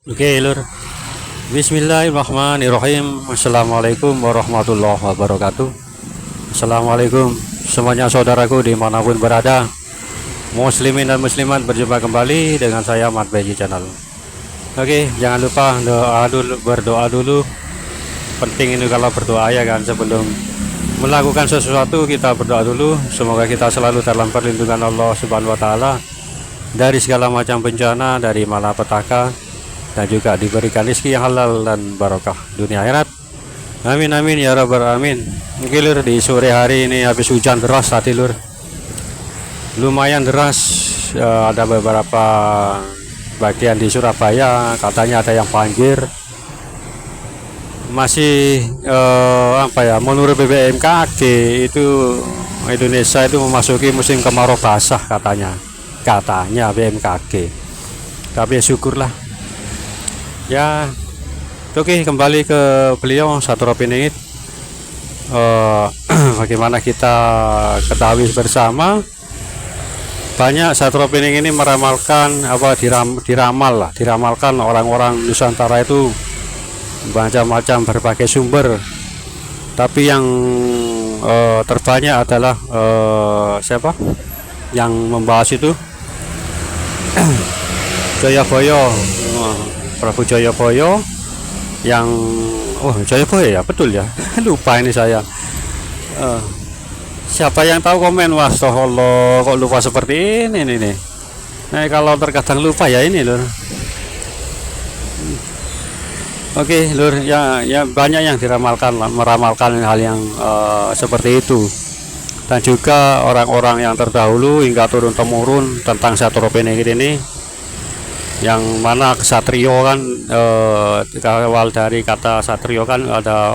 Oke, Lur. Bismillahirrahmanirrahim. Assalamualaikum warahmatullahi wabarakatuh. Assalamualaikum semuanya saudaraku dimanapun berada, muslimin dan muslimat, berjumpa kembali dengan saya Mat Beji Channel. Oke, jangan lupa berdoa dulu. Penting ini kalau berdoa ya kan, sebelum melakukan sesuatu kita berdoa dulu. Semoga kita selalu dalam perlindungan Allah Subhanahu wa taala dari segala macam bencana, dari malapetaka, dan juga diberikan rezeki yang halal dan barokah dunia akhirat. Amin amin ya rabbal alamin. Oke Lur, di sore hari ini habis hujan deras tadi Lur, lumayan deras. Ada beberapa bagian di Surabaya katanya ada yang banjir. Masih menurut BMKG itu Indonesia itu memasuki musim kemarau basah katanya BMKG. Tapi ya syukurlah ya. Oke, kembali ke beliau Satrop-Piningit. Bagaimana kita ketahui bersama, banyak Satrop-Piningit ini meramalkan diramalkan orang-orang Nusantara itu macam-macam berbagai sumber, tapi yang terbanyak adalah siapa yang membahas itu? Joyoboyo, Prabu Joyoboyo yang Joyoboyo ya, betul ya. Lupa ini saya. Siapa yang tahu komen? Wastoholo, kok lupa seperti ini nih. Nah, kalau terkadang lupa ya ini Lur. Oke Lur, ya banyak yang meramalkan hal yang seperti itu. Dan juga orang-orang yang terdahulu hingga turun temurun tentang Satrop-Piningit ini, yang mana kesatrio kan awal dari kata satrio kan ada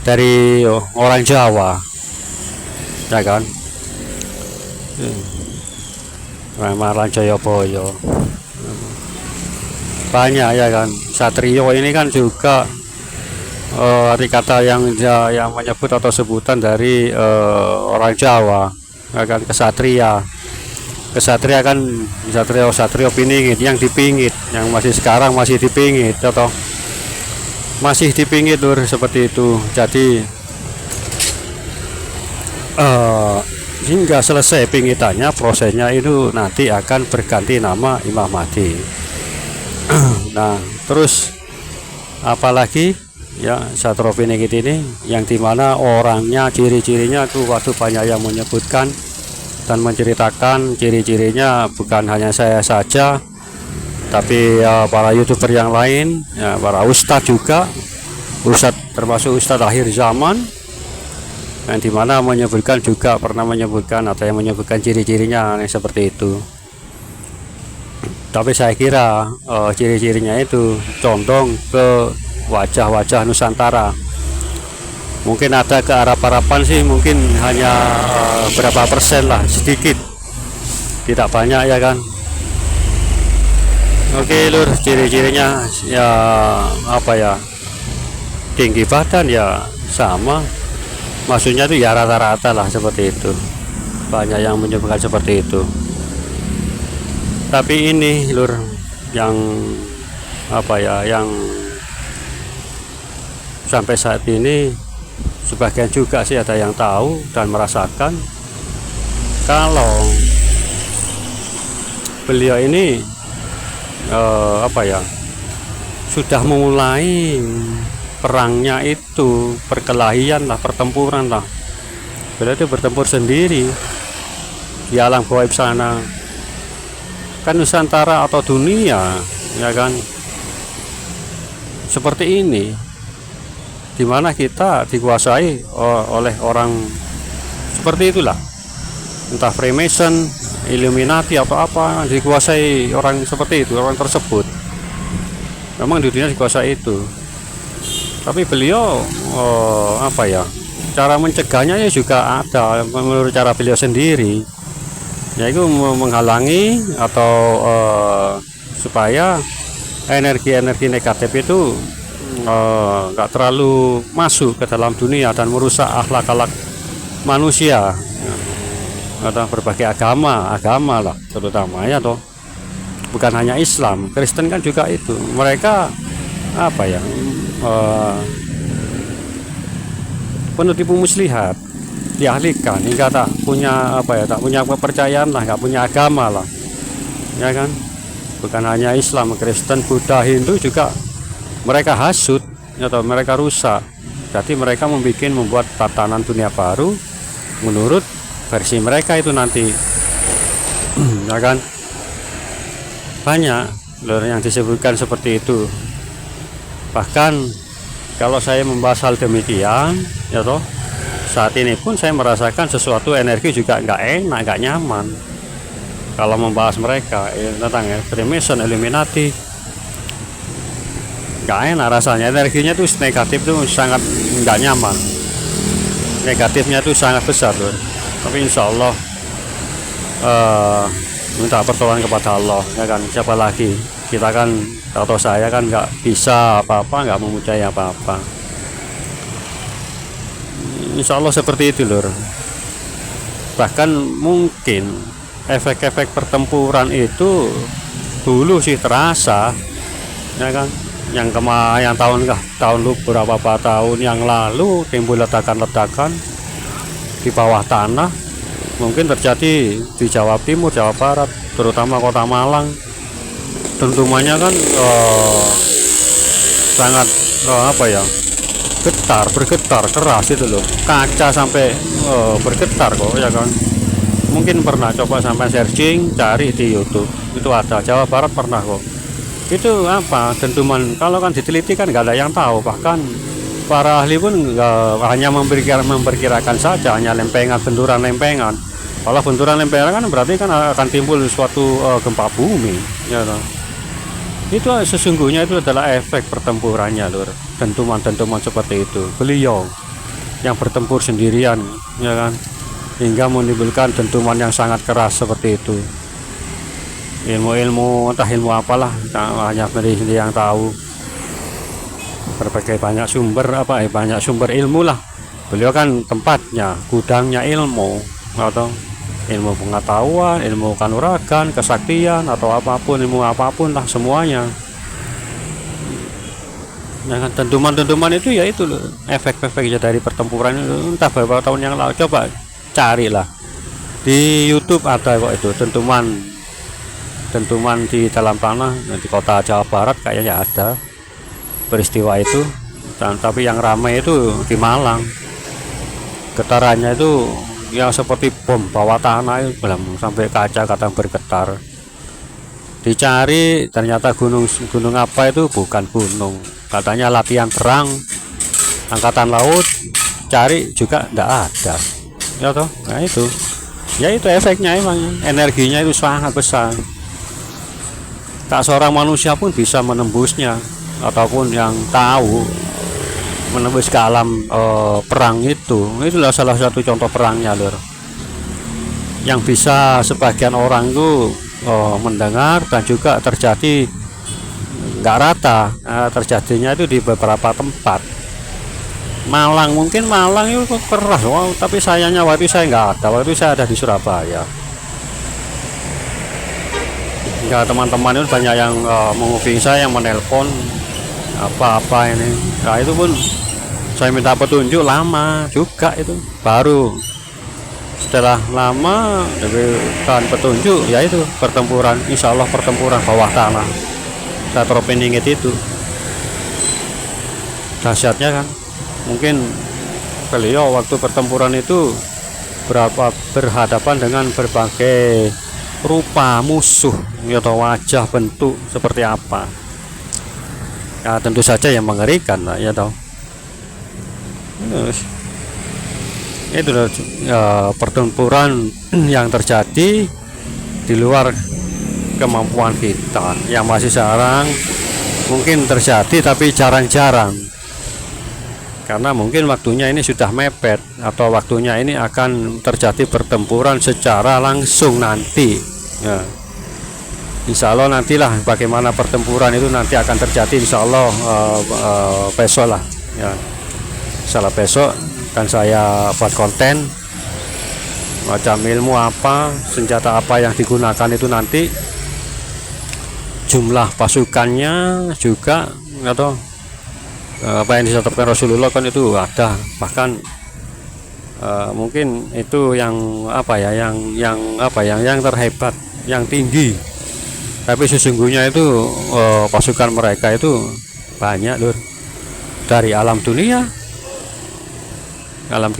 dari orang Jawa ya kan. Ramalan Joyoboyo banyak ya kan. Satrio ini kan juga arti kata yang menyebut atau sebutan dari orang Jawa ya kan. Kesatria kan Satrio Piningit, yang dipingit, yang sekarang masih dipingit atau masih dipingit Lur, seperti itu. Jadi hingga selesai pingitannya, prosesnya itu nanti akan berganti nama Imam Mahdi. Nah, terus apalagi ya Satrop-Piningit ini, yang dimana orangnya, ciri-cirinya tuh banyak yang menyebutkan dan menceritakan ciri-cirinya. Bukan hanya saya saja, tapi para YouTuber yang lain ya, para ustadz juga, termasuk ustadz akhir zaman, yang dimana pernah menyebutkan atau yang menyebutkan ciri-cirinya seperti itu. Tapi saya kira ciri-cirinya itu condong ke wajah-wajah Nusantara. Mungkin ada ke Arab-Araban sih, mungkin hanya berapa persen lah, sedikit, tidak banyak ya kan. Oke Lur, ciri-cirinya ya tinggi badan ya sama, maksudnya itu ya rata-rata lah seperti itu. Banyak yang menyebutkan seperti itu. Tapi ini Lur, yang yang sampai saat ini sebagian juga sih ada yang tahu dan merasakan kalau beliau ini sudah memulai perangnya itu, perkelahian lah, pertempuran lah. Beliau itu bertempur sendiri di alam gaib sana kan, Nusantara atau dunia ya kan, seperti ini, dimana kita dikuasai oleh orang seperti itulah, entah Freemason, Illuminati atau apa, dikuasai orang seperti itu, orang tersebut. Memang di dunia dikuasai itu. Tapi beliau cara mencegahnya ya juga ada menurut cara beliau sendiri, yaitu menghalangi atau supaya energi-energi negatif itu nggak terlalu masuk ke dalam dunia dan merusak akhlak manusia. Ada berbagai agama lah terutama ya toh. bukan hanya Islam, Kristen kan juga itu. Mereka apa ya, penutipu muslihat, diahlikan hingga tak punya apa ya, tak punya kepercayaan lah, nggak punya agama lah, ya kan. Bukan hanya Islam, Kristen, Buddha, Hindu juga mereka hasut atau mereka rusak. Jadi mereka membuat tatanan dunia baru menurut versi mereka itu nanti, ya kan. Banyak loh yang disebutkan seperti itu. Bahkan kalau saya membahas hal demikian, ya toh, saat ini pun saya merasakan sesuatu energi juga nggak enak, nggak nyaman. Kalau membahas mereka tentang Freemason, Illuminati, nggak enak rasanya. Energinya tuh negatif tuh sangat nggak nyaman. Negatifnya tuh sangat besar loh. Tapi insya Allah minta pertolongan kepada Allah, ya kan. Siapa lagi? Kita kan atau saya kan nggak bisa apa-apa, nggak memudai apa-apa. Insya Allah seperti itu lur. Bahkan mungkin efek-efek pertempuran itu dulu sih terasa, ya kan. Yang tahun beberapa tahun yang lalu timbul ledakan-ledakan di bawah tanah, mungkin terjadi di Jawa Timur, Jawa Barat, terutama Kota Malang. Dentumannya kan sangat bergetar keras itu loh, kaca sampai bergetar kok, ya kan. Mungkin pernah coba sampai searching cari di YouTube, itu ada. Jawa Barat pernah kok. Itu apa, dentuman, kalau kan diteliti kan nggak ada yang tahu. Bahkan para ahli pun hanya memperkirakan saja, hanya lempengan, benturan lempengan. Kalau benturan lempengan kan berarti kan akan timbul suatu gempa bumi, ya kan. Itu sesungguhnya itu adalah efek pertempurannya lur. Dentuman-dentuman seperti itu, beliau yang bertempur sendirian, ya kan, hingga menimbulkan dentuman yang sangat keras seperti itu. Ilmu-ilmu, entah ilmu apalah, hanya sendiri yang tahu. Berbagai banyak sumber ilmu lah. Beliau kan tempatnya, gudangnya ilmu, atau ilmu pengetahuan, ilmu kanuragan, kesaktian, atau apapun, ilmu apapun lah semuanya. Nah, dentuman-dentuman itu ya itu loh, efek-efeknya dari pertempuran itu. Entah beberapa tahun yang lalu, coba carilah di YouTube, ada kok itu dentuman di dalam tanah di kota Jawa Barat, kayaknya ada peristiwa itu. Tapi yang ramai itu di Malang, getarannya itu yang seperti bom bawah tanah itu, belum sampai kaca kadang bergetar. Dicari ternyata gunung apa itu, bukan gunung, katanya latihan perang angkatan laut. Cari juga enggak ada, ya toh. Nah itu ya, itu efeknya, emang energinya itu sangat besar. Tak seorang manusia pun bisa menembusnya, ataupun yang tahu menembus ke alam perang itu. Itulah salah satu contoh perangnya lur, yang bisa sebagian orang itu mendengar, dan juga terjadi nggak rata. Terjadinya itu di beberapa tempat. Malang, mungkin Malang itu keras, wow, tapi sayangnya waktu saya nggak ada, waktu saya ada di Surabaya. Ya, teman-teman itu banyak yang menghubungi saya, yang menelpon apa-apa ini. Nah itu pun saya minta petunjuk, lama juga itu. Baru setelah lama diberikan petunjuk, yaitu pertempuran, insya Allah pertempuran bawah tanah, Satropiningit itu. Dahsyatnya kan, mungkin beliau waktu pertempuran itu berhadapan dengan berbagai rupa musuh, atau wajah, bentuk seperti apa. Ya tentu saja yang mengerikan lah, ya tahu. Itu pertempuran yang terjadi di luar kemampuan kita, yang masih jarang mungkin terjadi, tapi jarang-jarang, karena mungkin waktunya ini sudah mepet, atau waktunya ini akan terjadi pertempuran secara langsung nanti, ya. Insya Allah nantilah bagaimana pertempuran itu nanti akan terjadi, insya Allah besok lah, ya. Salah besok kan saya buat konten macam ilmu apa, senjata apa yang digunakan itu nanti jumlah pasukannya juga atau apa yang ditetapkan Rasulullah kan itu ada, bahkan mungkin itu yang apa ya, yang terhebat, yang tinggi. Tapi sesungguhnya itu pasukan mereka itu banyak, Lur, dari alam dunia, alam